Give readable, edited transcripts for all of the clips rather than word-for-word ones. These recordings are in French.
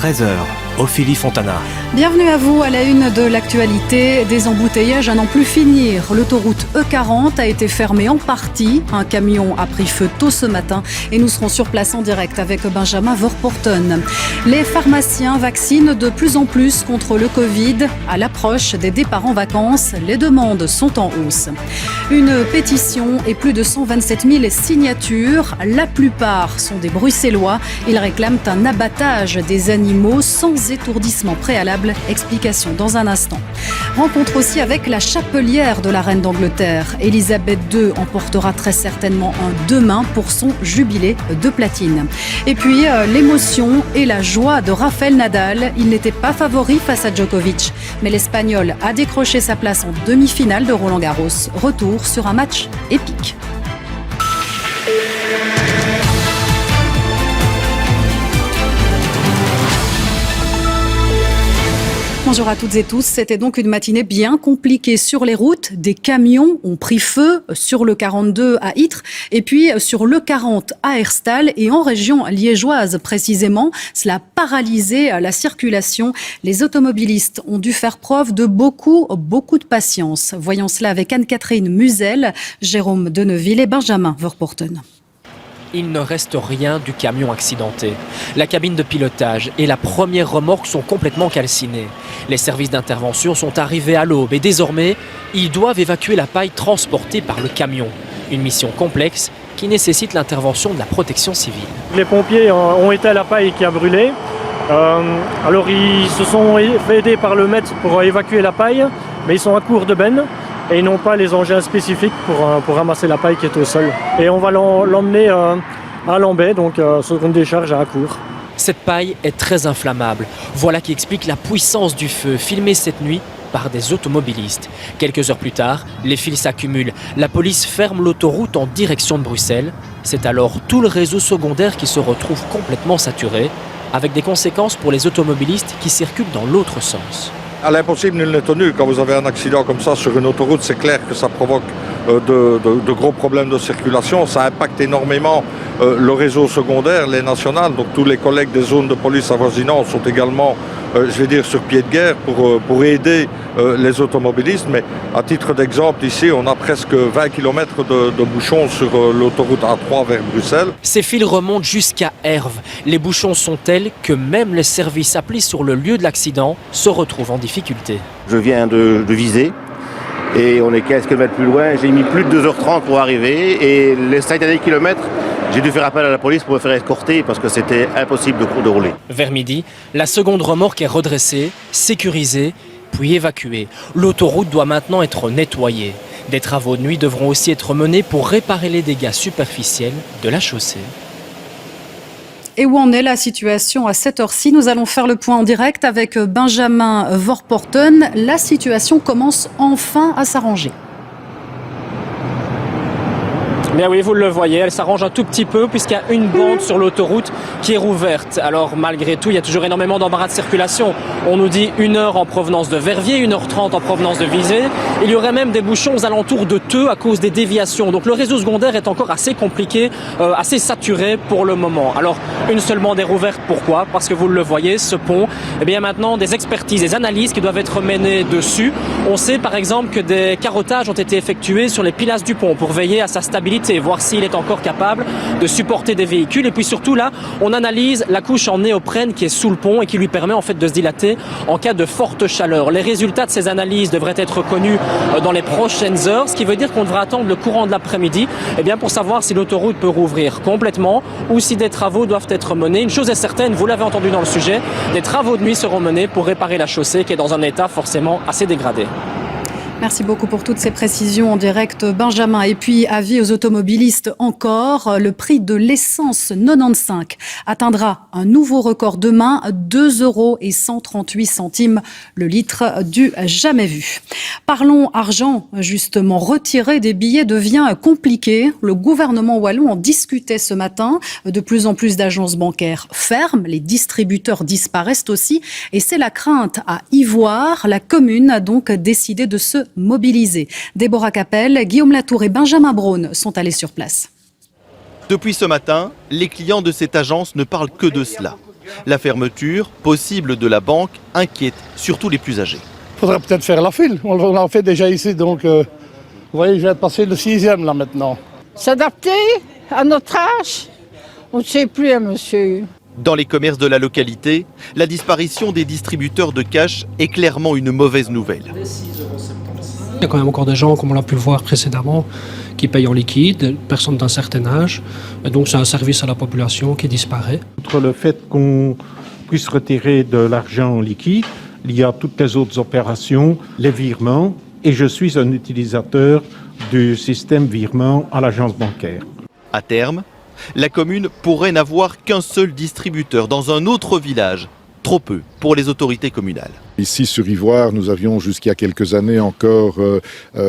13h, Ophélie Fontana. Bienvenue à vous à la une de l'actualité. Des embouteillages à n'en plus finir. L'autoroute E40 a été fermée en partie. Un camion a pris feu tôt ce matin et nous serons sur place en direct avec Benjamin Vorporten. Les pharmaciens vaccinent de plus en plus contre le Covid. À l'approche des départs en vacances, les demandes sont en hausse. Une pétition et plus de 127 000 signatures. La plupart sont des Bruxellois. Ils réclament un abattage des animaux sans étourdissement préalable. Explication dans un instant. Rencontre aussi avec la chapelière de la reine d'Angleterre. Elisabeth II emportera très certainement un demain pour son jubilé de platine. Et puis l'émotion et la joie de Rafael Nadal. Il n'était pas favori face à Djokovic, mais l'Espagnol a décroché sa place en demi-finale de Roland-Garros. Retour sur un match épique. Bonjour à toutes et tous. C'était donc une matinée bien compliquée sur les routes. Des camions ont pris feu sur le 42 à Ytre et puis sur le 40 à Herstal et en région liégeoise précisément. Cela a paralysé la circulation. Les automobilistes ont dû faire preuve de beaucoup de patience. Voyons cela avec Anne-Catherine Musel, Jérôme Deneville et Benjamin Vorporten. Il ne reste rien du camion accidenté. La cabine de pilotage et la première remorque sont complètement calcinées. Les services d'intervention sont arrivés à l'aube et désormais, ils doivent évacuer la paille transportée par le camion. Une mission complexe qui nécessite l'intervention de la protection civile. Les pompiers ont été à la paille qui a brûlé. Alors ils se sont fait aider par le maître pour évacuer la paille, mais ils sont à court de benne. Et ils n'ont pas les engins spécifiques pour ramasser la paille qui est au sol. Et on va l'emmener à Lambay, donc seconde décharge à Accourt. Cette paille est très inflammable. Voilà qui explique la puissance du feu filmé cette nuit par des automobilistes. Quelques heures plus tard, les fils s'accumulent. La police ferme l'autoroute en direction de Bruxelles. C'est alors tout le réseau secondaire qui se retrouve complètement saturé, avec des conséquences pour les automobilistes qui circulent dans l'autre sens. À l'impossible, nul n'est tenu. Quand vous avez un accident comme ça sur une autoroute, c'est clair que ça provoque de gros problèmes de circulation. Ça impacte énormément le réseau secondaire, les nationales. Donc tous les collègues des zones de police avoisinantes sont également, sur pied de guerre pour aider les automobilistes. Mais à titre d'exemple, ici, on a presque 20 km de bouchons sur l'autoroute A3 vers Bruxelles. Ces fils remontent jusqu'à Herve. Les bouchons sont tels que même les services appelés sur le lieu de l'accident se retrouvent en difficulté. Je viens de Visé et on est 15 km plus loin. J'ai mis plus de 2h30 pour arriver et les 5 derniers kilomètres, j'ai dû faire appel à la police pour me faire escorter parce que c'était impossible de rouler. Vers midi, la seconde remorque est redressée, sécurisée, puis évacuée. L'autoroute doit maintenant être nettoyée. Des travaux de nuit devront aussi être menés pour réparer les dégâts superficiels de la chaussée. Et où en est la situation à cette heure-ci? Nous allons faire le point en direct avec Benjamin Vorporten. La situation commence enfin à s'arranger. Bien oui, vous le voyez, elle s'arrange un tout petit peu puisqu'il y a une bande sur l'autoroute qui est rouverte. Alors malgré tout, il y a toujours énormément d'embarras de circulation. On nous dit 1 heure en provenance de Verviers, 1h30 en provenance de Visé. Il y aurait même des bouchons aux alentours de Theux à cause des déviations. Donc le réseau secondaire est encore assez compliqué, assez saturé pour le moment. Alors une seule bande est rouverte, pourquoi? Parce que vous le voyez, ce pont, eh bien maintenant des expertises, des analyses qui doivent être menées dessus. On sait par exemple que des carottages ont été effectués sur les pilastres du pont pour veiller à sa stabilité, voir s'il est encore capable de supporter des véhicules. Et puis surtout là, on analyse la couche en néoprène qui est sous le pont et qui lui permet en fait de se dilater en cas de forte chaleur. Les résultats de ces analyses devraient être connus dans les prochaines heures, ce qui veut dire qu'on devra attendre le courant de l'après-midi pour savoir si l'autoroute peut rouvrir complètement ou si des travaux doivent être menés. Une chose est certaine, vous l'avez entendu dans le sujet, des travaux de nuit seront menés pour réparer la chaussée qui est dans un état forcément assez dégradé. Merci beaucoup pour toutes ces précisions en direct, Benjamin. Et puis, avis aux automobilistes encore, le prix de l'essence 95 atteindra un nouveau record demain, 2,138 € le litre du jamais vu. Parlons argent, justement. Retirer des billets devient compliqué. Le gouvernement wallon en discutait ce matin. De plus en plus d'agences bancaires ferment, les distributeurs disparaissent aussi. Et c'est la crainte à Ivoire. La commune a donc décidé de se mobilisés. Déborah Capel, Guillaume Latour et Benjamin Braun sont allés sur place. Depuis ce matin, les clients de cette agence ne parlent que de cela. La fermeture possible de la banque inquiète surtout les plus âgés. Il faudrait peut-être faire la file. On l'a fait déjà ici, donc vous voyez, je viens de passer le 6e là maintenant. S'adapter à notre âge, on ne sait plus, monsieur. Dans les commerces de la localité, la disparition des distributeurs de cash est clairement une mauvaise nouvelle. Il y a quand même encore des gens, comme on l'a pu le voir précédemment, qui payent en liquide, des personnes d'un certain âge. Et donc c'est un service à la population qui disparaît. Outre le fait qu'on puisse retirer de l'argent en liquide, il y a toutes les autres opérations, les virements, et je suis un utilisateur du système virement à l'agence bancaire. À terme, la commune pourrait n'avoir qu'un seul distributeur dans un autre village. Trop peu pour les autorités communales. Ici sur Ivoire, nous avions jusqu'à quelques années encore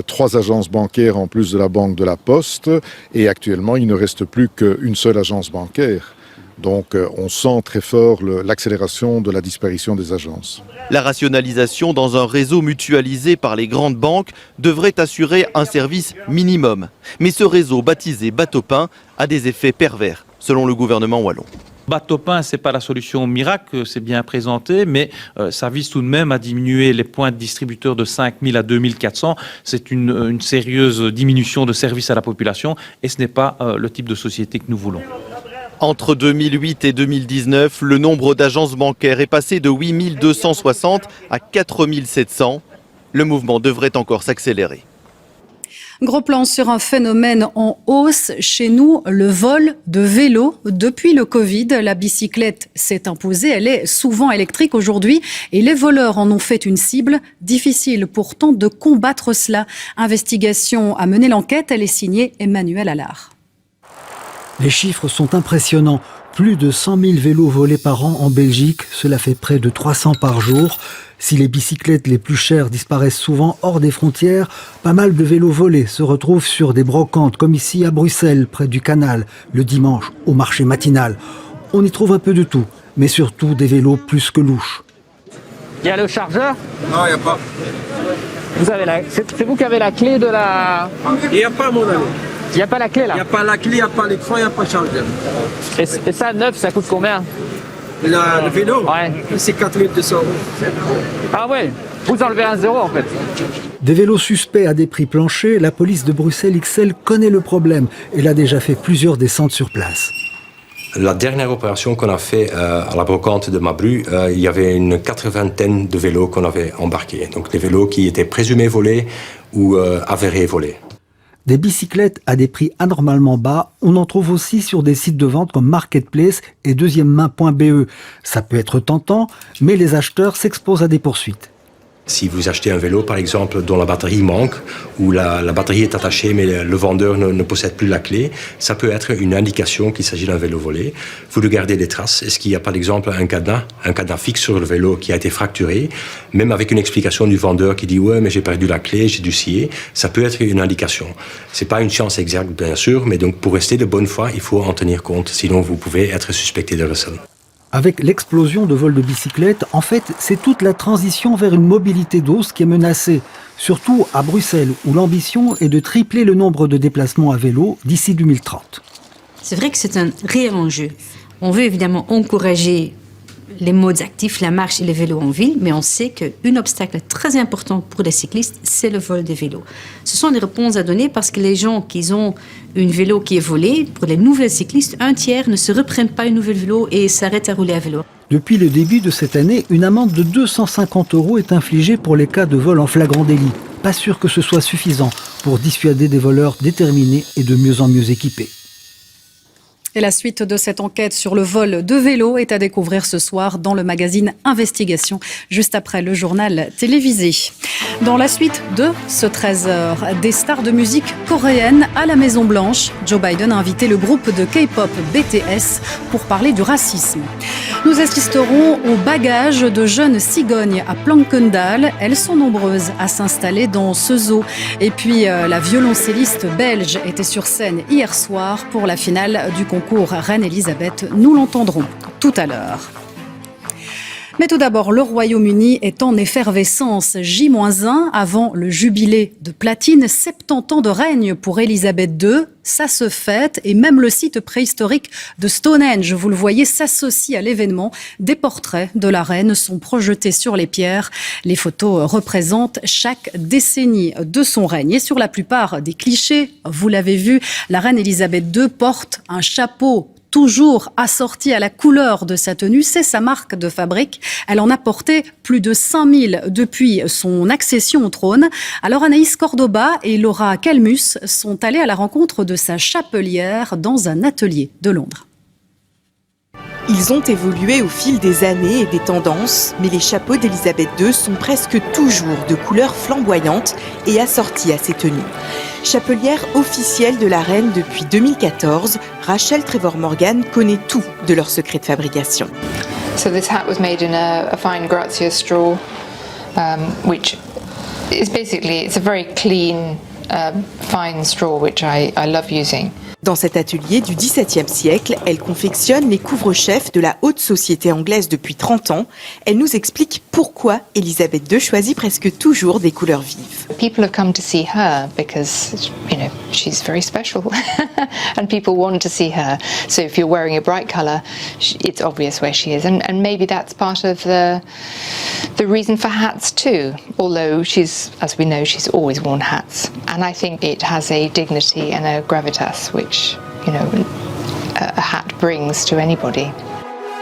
3 agences bancaires en plus de la Banque de la Poste. Et actuellement, il ne reste plus qu'une seule agence bancaire. Donc on sent très fort l'accélération de la disparition des agences. La rationalisation dans un réseau mutualisé par les grandes banques devrait assurer un service minimum. Mais ce réseau baptisé Bateau-Pain a des effets pervers, selon le gouvernement wallon. Bateau-Pain, ce n'est pas la solution miracle, c'est bien présenté, mais ça vise tout de même à diminuer les points de distributeurs de 5000 à 2400. C'est une sérieuse diminution de services à la population et ce n'est pas le type de société que nous voulons. Entre 2008 et 2019, le nombre d'agences bancaires est passé de 8260 à 4700. Le mouvement devrait encore s'accélérer. Gros plan sur un phénomène en hausse chez nous, le vol de vélos. Depuis le Covid, la bicyclette s'est imposée. Elle est souvent électrique aujourd'hui et les voleurs en ont fait une cible. Difficile pourtant de combattre cela. Investigation a mené l'enquête. Elle est signée Emmanuel Allard. Les chiffres sont impressionnants. Plus de 100 000 vélos volés par an en Belgique. Cela fait près de 300 par jour. Si les bicyclettes les plus chères disparaissent souvent hors des frontières, pas mal de vélos volés se retrouvent sur des brocantes, comme ici à Bruxelles, près du canal, le dimanche, au marché matinal. On y trouve un peu de tout, mais surtout des vélos plus que louches. Il y a le chargeur? Non, il n'y a pas. C'est vous qui avez la clé de la... Il n'y a pas, mon ami. Il n'y a pas la clé là? Il n'y a pas la clé, il n'y a pas l'écran, il n'y a pas le chargeur. Et ça, neuf, ça coûte combien? Le vélo, ouais. C'est 4200 €. Ah ouais, vous enlevez 1 € en fait. Des vélos suspects à des prix planchers, la police de Bruxelles XL connaît le problème. Elle a déjà fait plusieurs descentes sur place. La dernière opération qu'on a fait à la brocante de Mabru, il y avait une 80aine de vélos qu'on avait embarqués. Donc des vélos qui étaient présumés volés ou avérés volés. Des bicyclettes à des prix anormalement bas, on en trouve aussi sur des sites de vente comme Marketplace et deuxièmemain.be. Ça peut être tentant, mais les acheteurs s'exposent à des poursuites. Si vous achetez un vélo, par exemple, dont la batterie manque, ou la batterie est attachée, mais le vendeur ne possède plus la clé, ça peut être une indication qu'il s'agit d'un vélo volé. Vous regardez les traces. Est-ce qu'il y a, par exemple, un cadenas fixe sur le vélo qui a été fracturé, même avec une explication du vendeur qui dit « Ouais, mais j'ai perdu la clé, j'ai dû scier », ça peut être une indication. C'est pas une science exacte, bien sûr, mais donc pour rester de bonne foi, il faut en tenir compte, sinon vous pouvez être suspecté de recel. Avec l'explosion de vols de bicyclettes, en fait, c'est toute la transition vers une mobilité douce qui est menacée. Surtout à Bruxelles, où l'ambition est de tripler le nombre de déplacements à vélo d'ici 2030. C'est vrai que c'est un réel enjeu. On veut évidemment encourager les modes actifs, la marche et le vélo en ville, mais on sait qu'un obstacle très important pour les cyclistes, c'est le vol des vélos. Ce sont des réponses à donner parce que les gens qui ont un vélo qui est volé, pour les nouvelles cyclistes, 1/3 ne se reprennent pas un nouvel vélo et s'arrêtent à rouler à vélo. Depuis le début de cette année, une amende de 250 € est infligée pour les cas de vol en flagrant délit. Pas sûr que ce soit suffisant pour dissuader des voleurs déterminés et de mieux en mieux équipés. Et la suite de cette enquête sur le vol de vélos est à découvrir ce soir dans le magazine Investigation, juste après le journal télévisé. Dans la suite de ce 13h, des stars de musique coréenne à la Maison-Blanche. Joe Biden a invité le groupe de K-pop BTS pour parler du racisme. Nous assisterons au bagage de jeunes cigognes à Plankendal. Elles sont nombreuses à s'installer dans ce zoo. Et puis, la violoncelliste belge était sur scène hier soir pour la finale du concours Reine Elisabeth. Nous l'entendrons tout à l'heure. Mais tout d'abord, le Royaume-Uni est en effervescence. J-1 avant le jubilé de platine, 70 ans de règne pour Élisabeth II. Ça se fête et même le site préhistorique de Stonehenge, vous le voyez, s'associe à l'événement. Des portraits de la reine sont projetés sur les pierres. Les photos représentent chaque décennie de son règne. Et sur la plupart des clichés, vous l'avez vu, la reine Élisabeth II porte un chapeau toujours assortie à la couleur de sa tenue, c'est sa marque de fabrique. Elle en a porté plus de 5000 depuis son accession au trône. Alors Anaïs Cordoba et Laura Calmus sont allées à la rencontre de sa chapelière dans un atelier de Londres. Ils ont évolué au fil des années et des tendances, mais les chapeaux d'Élisabeth II sont presque toujours de couleurs flamboyantes et assortis à ses tenues. Chapelière officielle de la reine depuis 2014, Rachel Trevor-Morgan connaît tout de leur secret de fabrication. So this hat was made in a fine Grazia straw, which is basically, it's a very clean, fine straw, which I love using. Dans cet atelier du XVIIe siècle, elle confectionne les couvre-chefs de la haute société anglaise depuis 30 ans. Elle nous explique pourquoi Élisabeth II choisit presque toujours des couleurs vives. People have come to see her because, you know, she's very special and people want to see her. So if you're wearing a bright colour, it's obvious where she is. And maybe that's part of the reason for hats too. Although she's, as we know, she's always worn hats. And I think it has a dignity and a gravitas which, you know, a hat brings to anybody.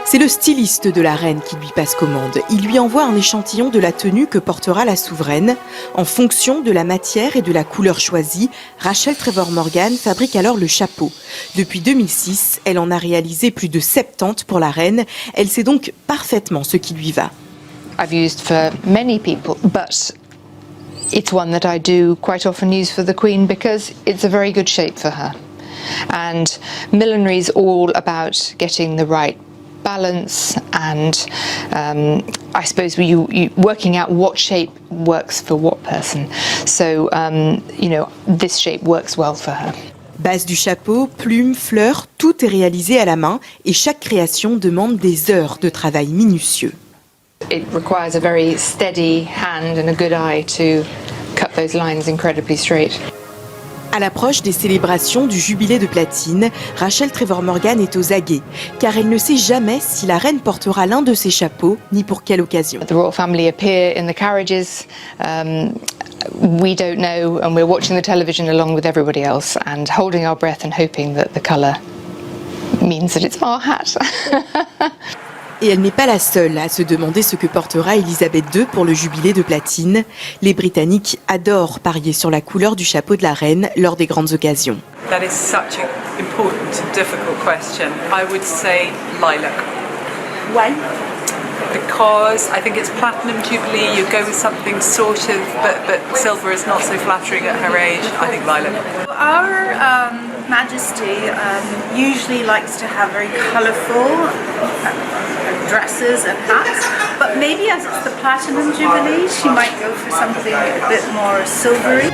C'est le styliste de la reine qui lui passe commande. Il lui envoie un échantillon de la tenue que portera la souveraine. En fonction de la matière et de la couleur choisie, Rachel Trevor-Morgan fabrique alors le chapeau. Depuis 2006, elle en a réalisé plus de 70 pour la reine. Elle sait donc parfaitement ce qui lui va. I've used for many people, but it's one that I do quite often use for the Queen because it's a very good shape for her. And millinery is all about getting the right balance and I suppose you working out what shape works for what person. So, you know, this shape works well for her. Base du chapeau, plumes, fleurs, tout est réalisé à la main et chaque création demande des heures de travail minutieux. It requires a very steady hand and a good eye to cut those lines incredibly straight. À l'approche des célébrations du jubilé de platine, Rachel Trevor-Morgan est aux aguets, car elle ne sait jamais si la reine portera l'un de ses chapeaux, ni pour quelle occasion. The royal family appear in the carriages. We don't know, and we're watching the television along with everybody else and holding our breath and hoping that the colour means that it's our hat. Et elle n'est pas la seule à se demander ce que portera Élisabeth II pour le jubilé de platine. Les Britanniques adorent parier sur la couleur du chapeau de la reine lors des grandes occasions. That is such an important and difficult question. I would say lilac. Why? Because I think it's platinum jubilee, you go with something sort of, but silver is not so flattering at her age. I think lilac. Our Majesty usually likes to have very colourful dresses and hats, but maybe as it's the Platinum Jubilee, she might go for something a bit more silvery.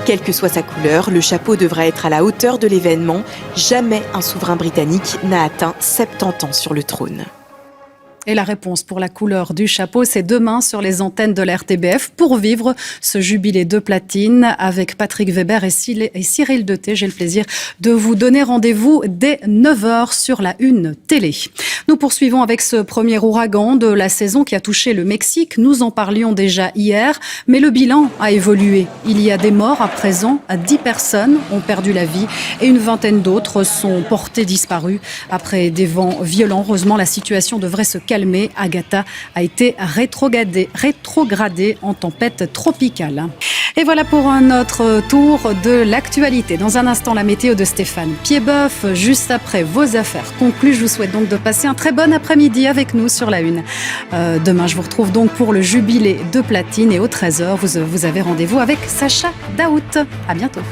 Quelle que soit sa couleur, le chapeau devra être à la hauteur de l'événement. Jamais un souverain britannique n'a atteint 70 ans sur le trône. Et la réponse pour la couleur du chapeau, c'est demain sur les antennes de la RTBF pour vivre ce jubilé de platine avec Patrick Weber et Cyril Deté. J'ai le plaisir de vous donner rendez-vous dès 9h sur la Une télé. Nous poursuivons avec ce premier ouragan de la saison qui a touché le Mexique. Nous en parlions déjà hier, mais le bilan a évolué. Il y a des morts à présent. 10 personnes ont perdu la vie et une vingtaine d'autres sont portées disparues après des vents violents. Heureusement, la situation devrait se calmer. Agatha a été rétrogradée en tempête tropicale. Et voilà pour un autre tour de l'actualité. Dans un instant, la météo de Stéphane Piedboeuf. Juste après vos affaires conclues, je vous souhaite donc de passer un très bon après-midi avec nous sur la Une. Demain, je vous retrouve donc pour le jubilé de platine et au 13h, vous avez rendez-vous avec Sacha Daout. À bientôt.